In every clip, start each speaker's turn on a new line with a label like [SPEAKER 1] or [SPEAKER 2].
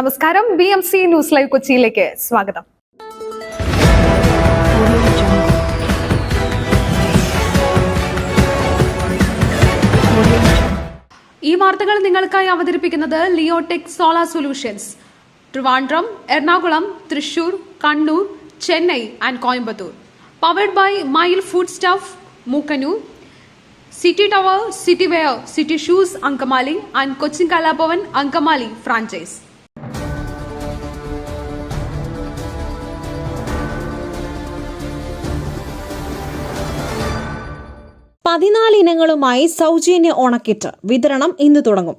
[SPEAKER 1] നമസ്കാരം, BMC news live കൊച്ചിയിലേക്ക് സ്വാഗതം. ഈ വാർത്തകൾ നിങ്ങൾക്കായി അവതരിപ്പിക്കുന്നത് Leotech solar solutions, Trivandrum, Ernakulam, Thrissur, Kannur, Chennai and Coimbatore. Powered by Mayil food stuff, Mookkannoor, city tower, city wear, city shoes, Angamaly and Cochin Kalabhavan Angamaly franchise.
[SPEAKER 2] ഇനങ്ങളുമായി സൗജന്യ ഓണക്കിറ്റ് വിതരണം ഇന്ന് തുടങ്ങും.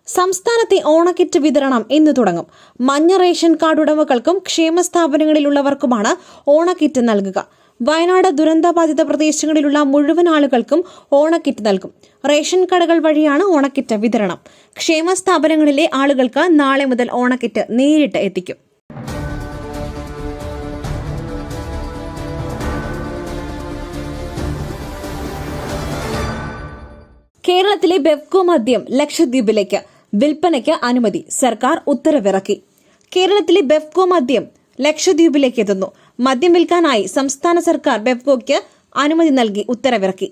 [SPEAKER 2] സംസ്ഥാനത്തെ ഓണക്കിറ്റ് വിതരണം ഇന്ന് തുടങ്ങും. മഞ്ഞ റേഷൻ കാർഡ് ഉടമകൾക്കും ക്ഷേമ സ്ഥാപനങ്ങളിലുള്ളവർക്കുമാണ് ഓണക്കിറ്റ് നൽകുക. വയനാട് ദുരന്തബാധിത പ്രദേശങ്ങളിലുള്ള മുഴുവൻ ആളുകൾക്കും ഓണക്കിറ്റ് നൽകും. റേഷൻ കടകൾ വഴിയാണ് ഓണക്കിറ്റ് വിതരണം. ക്ഷേമ സ്ഥാപനങ്ങളിലെ ആളുകൾക്ക് നാളെ മുതൽ ഓണക്കിറ്റ് നേരിട്ട് എത്തിക്കും. കേരളത്തിലെ ബെവ്കോ മദ്യം ലക്ഷദ്വീപിലേക്ക് വിൽപ്പനയ്ക്ക് അനുമതി. സർക്കാർ ഉത്തരവിറക്കി. കേരളത്തിലെ ബെവ്കോ മദ്യം ലക്ഷദ്വീപിലേക്ക് എത്തുന്നു. മദ്യം വിൽക്കാനായി സംസ്ഥാന സർക്കാർ ബെവ്കോയ്ക്ക് അനുമതി നൽകി ഉത്തരവിറക്കി.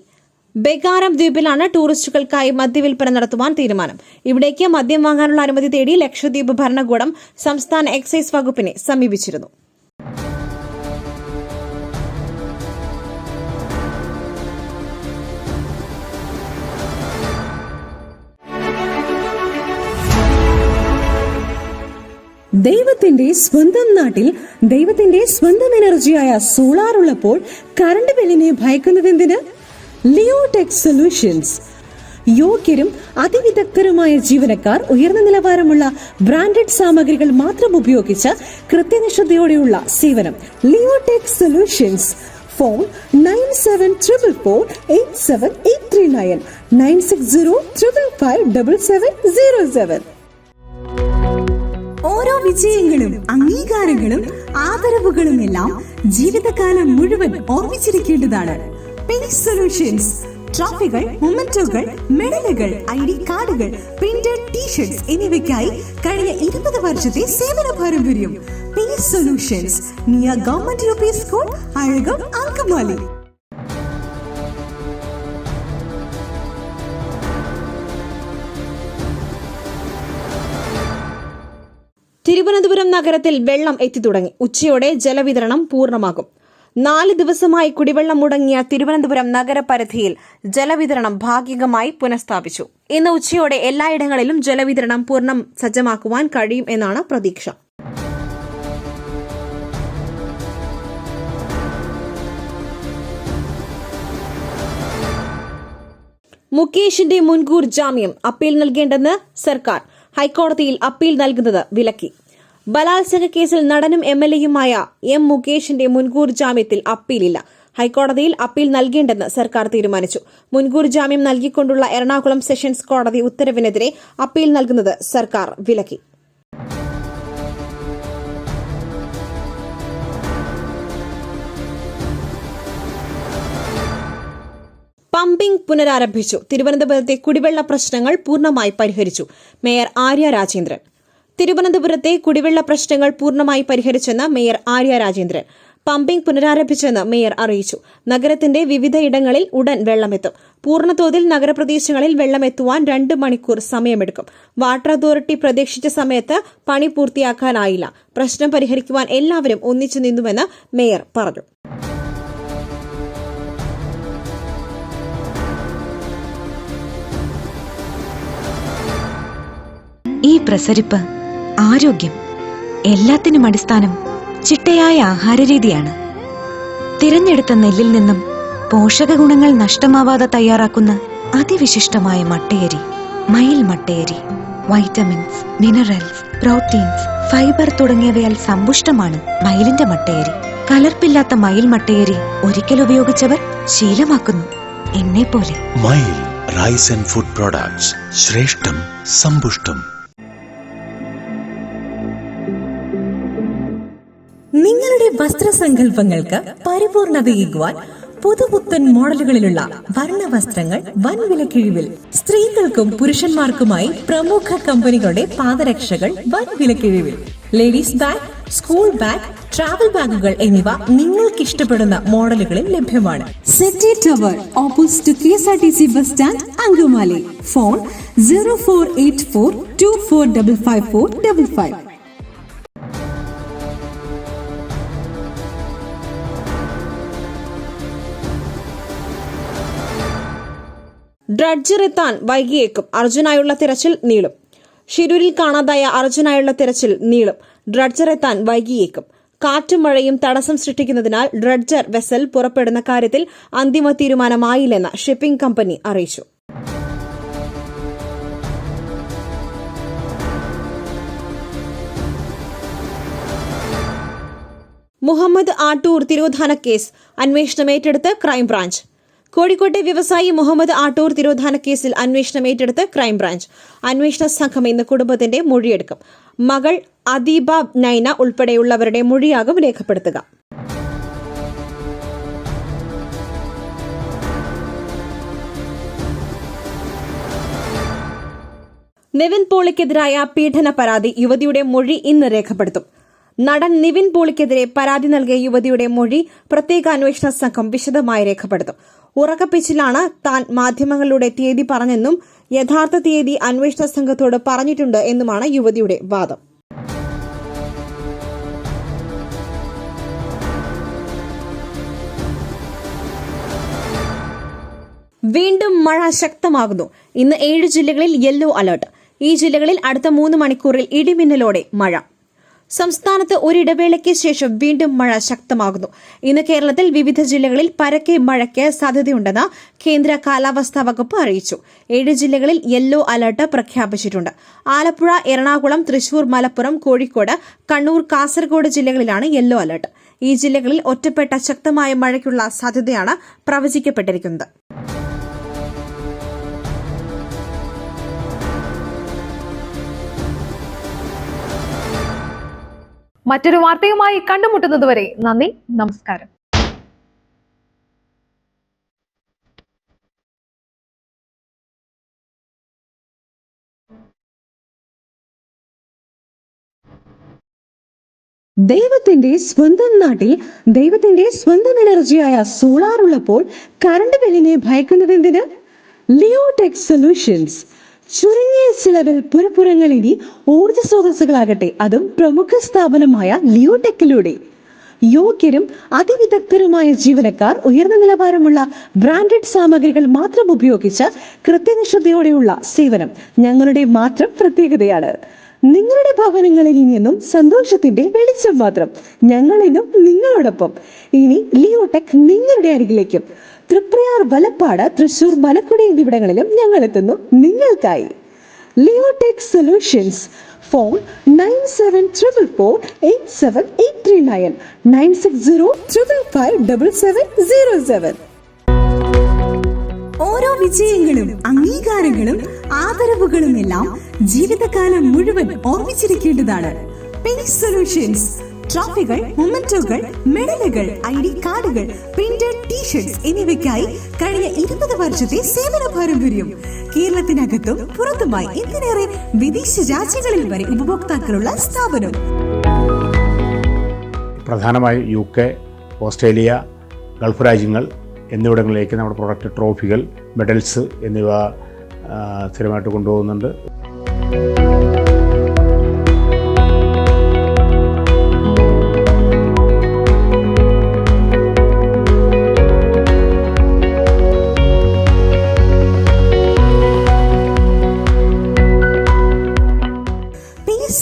[SPEAKER 2] ബെഗാരം ദ്വീപിലാണ് ടൂറിസ്റ്റുകൾക്കായി മദ്യവിൽപ്പന നടത്തുവാൻ തീരുമാനം. ഇവിടേക്ക് മദ്യം വാങ്ങാനുള്ള അനുമതി തേടി ലക്ഷദ്വീപ് ഭരണകൂടം സംസ്ഥാന എക്സൈസ് വകുപ്പിനെ സമീപിച്ചിരുന്നു.
[SPEAKER 3] ദൈവത്തിന്റെ സ്വന്തം നാട്ടിൽ ദൈവത്തിന്റെ സ്വന്തം എനർജിയായ സോളാർ ഉള്ളപ്പോൾ കറണ്ട് ബില്ലിനെ ഭയക്കുന്നതെന്തിന്? Leotech solutions. യോഗ്യരും അതിവിദഗ്ധരുമായ ജീവനക്കാർ, ഉയർന്ന നിലവാരമുള്ള ബ്രാൻഡഡ് സാമഗ്രികൾ മാത്രം ഉപയോഗിച്ച് കൃത്യനിഷ്ഠതയോടെയുള്ള സേവനം. Leotech solutions. ഫോൺ 9744487839 9605557707. ഓരോ വിജയങ്ങളും അംഗീകാരങ്ങളും ആദരവുകളും എല്ലാം ജീവിതകാലം മുഴുവൻ ഓർമ്മിച്ചിരിക്കേണ്ടതാണ്. Page solutions. ട്രോഫികൾ, മൊമെന്റോകൾ, മെഡലുകൾ, ID കാർഡുകൾ, പ്രിന്റഡ് ടീഷർട്സ് എന്നിവയ്ക്കായി കഴിഞ്ഞ 20 വർഷത്തെ സേവന പാരമ്പര്യം. Page solutions, near government UP school, Azhakam, Angamaly.
[SPEAKER 2] Thiruvananthapuram നഗരത്തിൽ വെള്ളം എത്തിത്തുടങ്ങി. ഉച്ചയോടെ ജലവിതരണം പൂർണ്ണമാകും. 4 ദിവസമായി കുടിവെള്ളം മുടങ്ങിയ തിരുവനന്തപുരം നഗരപരിധിയിൽ ജലവിതരണം ഭാഗികമായി പുനഃസ്ഥാപിച്ചു. ഇന്ന് ഉച്ചയോടെ എല്ലായിടങ്ങളിലും ജലവിതരണം പൂർണ്ണം സജ്ജമാക്കുവാൻ കഴിയും എന്നാണ് പ്രതീക്ഷ. മുകേഷിന്റെ മുൻകൂർ ജാമ്യം അപ്പീൽ നൽകേണ്ടെന്ന് സർക്കാർ. ഹൈക്കോടതിയിൽ അപ്പീൽ നൽകുന്നത് വിലക്കി. ബലാത്സംഗ കേസിൽ നടനും MLAയുമായ മുകേഷിന്റെ മുൻകൂർ ജാമ്യത്തിൽ അപ്പീലില്ല. ഹൈക്കോടതിയിൽ അപ്പീൽ നൽകേണ്ടെന്ന് സർക്കാർ തീരുമാനിച്ചു. മുൻകൂർ ജാമ്യം നൽകിക്കൊണ്ടുള്ള എറണാകുളം സെഷൻസ് കോടതി ഉത്തരവിനെതിരെ അപ്പീൽ നൽകുന്നത് സർക്കാർ വിലക്കി. പമ്പിംഗ് പുനരാരംഭിച്ചു. തിരുവനന്തപുരത്തെ കുടിവെള്ള പ്രശ്നങ്ങൾ പൂർണ്ണമായി പരിഹരിച്ചു. മേയർ ആര്യ രാജേന്ദ്രൻ. തിരുവനന്തപുരത്തെ കുടിവെള്ള പ്രശ്നങ്ങൾ പൂർണ്ണമായി പരിഹരിച്ചെന്ന് മേയർ ആര്യ രാജേന്ദ്രൻ. പമ്പിംഗ് പുനരാരംഭിച്ചെന്ന് മേയർ അറിയിച്ചു. നഗരത്തിന്റെ വിവിധയിടങ്ങളിൽ ഉടൻ വെള്ളമെത്തും. പൂർണ്ണതോതിൽ നഗരപ്രദേശങ്ങളിൽ വെള്ളമെത്തുവാൻ 2 മണിക്കൂർ സമയമെടുക്കും. വാട്ടർ അതോറിറ്റി പ്രതീക്ഷിച്ച സമയത്ത് പണി പൂർത്തിയാക്കാനായില്ല. പ്രശ്നം പരിഹരിക്കുവാൻ എല്ലാവരും ഒന്നിച്ചു നിന്നുവെന്ന് മേയർ പറഞ്ഞു.
[SPEAKER 4] ഈ പ്രസരിപ്പ്, ആരോഗ്യം, എല്ലാത്തിനും അടിസ്ഥാനം ചിട്ടയായ ആഹാരരീതിയാണ്. തിരഞ്ഞെടുത്ത നെല്ലിൽ നിന്നും പോഷക ഗുണങ്ങൾ നഷ്ടമാവാതെ തയ്യാറാക്കുന്ന അതിവിശിഷ്ടമായ മട്ടയരി, മയിൽ മട്ടയരി. വൈറ്റമിൻസ്, മിനറൽസ്, പ്രോട്ടീൻസ്, ഫൈബർ തുടങ്ങിയവയാൽ സമ്പുഷ്ടമാണ് മയിലിന്റെ മട്ടയരി. കലർപ്പില്ലാത്ത മയിൽ മട്ടയരി ഒരിക്കൽ ഉപയോഗിച്ചവർ ശീലമാക്കുന്നു, എന്നെപ്പോലെ.
[SPEAKER 5] മയിൽ റൈസ് ആൻഡ് ഫുഡ് പ്രോഡക്ട്സ്. ശ്രേഷ്ഠം, സമ്പുഷ്ടം.
[SPEAKER 3] നിങ്ങളുടെ വസ്ത്രസങ്കല്പങ്ങൾക്ക് പരിപൂർണതയേകുവാൻ പുതുപുത്തൻ മോഡലുകളിലുള്ള വർണ്ണ വസ്ത്രങ്ങൾ വൻ വിലക്കിഴിവിൽ. സ്ത്രീകൾക്കും പുരുഷന്മാർക്കുമായി പ്രമുഖ കമ്പനികളുടെ പാദരക്ഷകൾ വൻ വിലക്കിഴിവിൽ. Ladies bag, school bag, travel ബാഗുകൾ എന്നിവ നിങ്ങൾക്ക് ഇഷ്ടപ്പെടുന്ന മോഡലുകളിൽ ലഭ്യമാണ്. City tower opposite KSRTC bus stand, Angamaly. Phone 0484245555.
[SPEAKER 2] Dredger എത്താൻ വൈകിയേക്കും. അർജുനായുള്ള തിരച്ചിൽ നീളും. ഷിരൂരിൽ കാണാതായ അർജുനായുള്ള തിരച്ചിൽ നീളും. ഡ്രഡ്ജർ എത്താൻ വൈകിയേക്കും. കാറ്റും മഴയും തടസ്സം സൃഷ്ടിക്കുന്നതിനാൽ ഡ്രഡ്ജർ വെസൽ പുറപ്പെടുന്ന കാര്യത്തിൽ അന്തിമ തീരുമാനമായില്ലെന്ന് ഷിപ്പിംഗ് കമ്പനി അറിയിച്ചു. മുഹമ്മദ് ആട്ടൂർ തിരോധാന കേസ് അന്വേഷണം ഏറ്റെടുത്ത് ക്രൈംബ്രാഞ്ച്. കോഴിക്കോട്ടെ വ്യവസായി മുഹമ്മദ് ആട്ടൂർ തിരോധാന കേസിൽ അന്വേഷണം ഏറ്റെടുത്ത് ക്രൈംബ്രാഞ്ച്. അന്വേഷണ സംഘം ഇന്ന് കുടുംബത്തിന്റെ മൊഴിയെടുക്കും. മകൾ അദീബ നൈന ഉൾപ്പെടെയുള്ളവരുടെ മൊഴിയാകും രേഖപ്പെടുത്തുക. നിവിൻ പോളിക്കെതിരായ പീഡന പരാതി, യുവതിയുടെ മൊഴി ഇന്ന് രേഖപ്പെടുത്തും. നടൻ നിവിൻ പോളിക്കെതിരെ പരാതി നൽകിയ യുവതിയുടെ മൊഴി പ്രത്യേക അന്വേഷണ സംഘം വിശദമായി രേഖപ്പെടുത്തും. ഉറക്കപ്പിച്ചിലാണ് താൻ മാധ്യമങ്ങളിലൂടെ തീയതി പറഞ്ഞെന്നും യഥാർത്ഥ തീയതി അന്വേഷണ സംഘത്തോട് പറഞ്ഞിട്ടുണ്ട് എന്നുമാണ് യുവതിയുടെ വാദം. വീണ്ടും മഴ ശക്തമാകുന്നു. ഇന്ന് 7 ജില്ലകളിൽ യെല്ലോ അലർട്ട്. ഈ ജില്ലകളിൽ അടുത്ത 3 മണിക്കൂറിൽ ഇടിമിന്നലോടെ മഴ. സംസ്ഥാനത്ത് ഒരിടവേളയ്ക്ക് ശേഷം വീണ്ടും മഴ ശക്തമാകുന്നു. ഇന്ന് കേരളത്തിൽ വിവിധ ജില്ലകളിൽ പരക്കെ മഴയ്ക്ക് സാധ്യതയുണ്ടെന്ന് കേന്ദ്ര കാലാവസ്ഥാ വകുപ്പ് അറിയിച്ചു. 7 ജില്ലകളിൽ യെല്ലോ അലർട്ട് പ്രഖ്യാപിച്ചിട്ടുണ്ട്. ആലപ്പുഴ, എറണാകുളം, തൃശൂർ, മലപ്പുറം, കോഴിക്കോട്, കണ്ണൂർ, കാസർഗോഡ് ജില്ലകളിലാണ് യെല്ലോ അലർട്ട്. ഈ ജില്ലകളിൽ ഒറ്റപ്പെട്ട ശക്തമായ മഴയ്ക്കുള്ള സാധ്യതയാണ് പ്രവചിക്കപ്പെട്ടിരിക്കുന്നത്.
[SPEAKER 1] മറ്റൊരു വാർത്തയുമായി കണ്ടുമുട്ടുന്നതുവരെ നന്ദി, നമസ്കാരം.
[SPEAKER 3] ദൈവത്തിന്റെ സ്വന്തം നാട്ടിൽ ദൈവത്തിന്റെ സ്വന്തം എനർജിയായ സോളാർ ഉള്ളപ്പോൾ കറണ്ട് ബില്ലിനെ ഭയക്കുന്നതെന്തിന്? Leotech solutions. ചുരുങ്ങിയ ചിലവിൽ പുരപ്പുറങ്ങൾ ഇനി ഊർജ്ജ സ്രോതസ്സുകളാകട്ടെ, അതും പ്രമുഖ സ്ഥാപനമായ ലിയോടെക്കിലൂടെ. യോഗ്യരും അതിവിദഗ്ധരുമായ ജീവനക്കാർ, ഉയർന്ന നിലവാരമുള്ള ബ്രാൻഡഡ് സാമഗ്രികൾ മാത്രം ഉപയോഗിച്ച് കൃത്യനിഷ്ഠതയോടെയുള്ള സേവനം ഞങ്ങളുടെ മാത്രം പ്രത്യേകതയാണ്. നിങ്ങളുടെ ഭവനങ്ങളിൽ ഇനിയെന്നും സന്തോഷത്തിന്റെ വെളിച്ചം മാത്രം. ഞങ്ങളിന്നും നിങ്ങളോടൊപ്പം. ഇനി ലിയോടെക് നിങ്ങളുടെ അരികിലേക്കും. തൃപ്രയാർ, വലപ്പാട്, തൃശൂർ, മലക്കുടി എന്നിവിടങ്ങളിലും ഞങ്ങൾ എത്തുന്നു നിങ്ങൾക്കായി. Leotech solutions. ഫോൺ 9744487839 9605557707. ഓരോ വിജയങ്ങളും അംഗീകാരങ്ങളും ആദരവുകളും എല്ലാം ജീവിതകാലം മുഴുവൻ ഓർമ്മിച്ചിരിക്കേണ്ടതാണ്. Pace solutions. ട്രോഫികൾ, മൊമെന്റോകൾ, മെഡലുകൾ, ID കാർഡുകൾ, പ്രിന്റഡ് ടീഷർട്സ് എന്നിവയ്ക്കായി കഴിഞ്ഞ 20 വർഷത്തെ സേവന പാരമ്പര്യം. കേരളത്തിനകത്തും പുറത്തുമായി എന്തിനേറെ വിദേശ രാജ്യങ്ങളിൽ വരെ ഉപഭോക്താക്കളുള്ള സ്ഥാപനം.
[SPEAKER 6] പ്രധാനമായി UK, ഓസ്ട്രേലിയ, ഗൾഫ് രാജ്യങ്ങൾ എന്നിവിടങ്ങളിലേക്ക് നമ്മുടെ പ്രൊഡക്റ്റ്, ട്രോഫികൾ, മെഡൽസ് എന്നിവ സ്ഥിരമായിട്ട് കൊണ്ടുപോകുന്നുണ്ട്.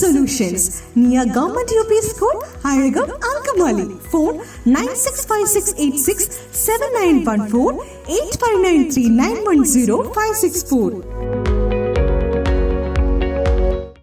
[SPEAKER 3] Solutions near Government UP School, Ayagam, Ankamali. Phone 9656867914 8593910564.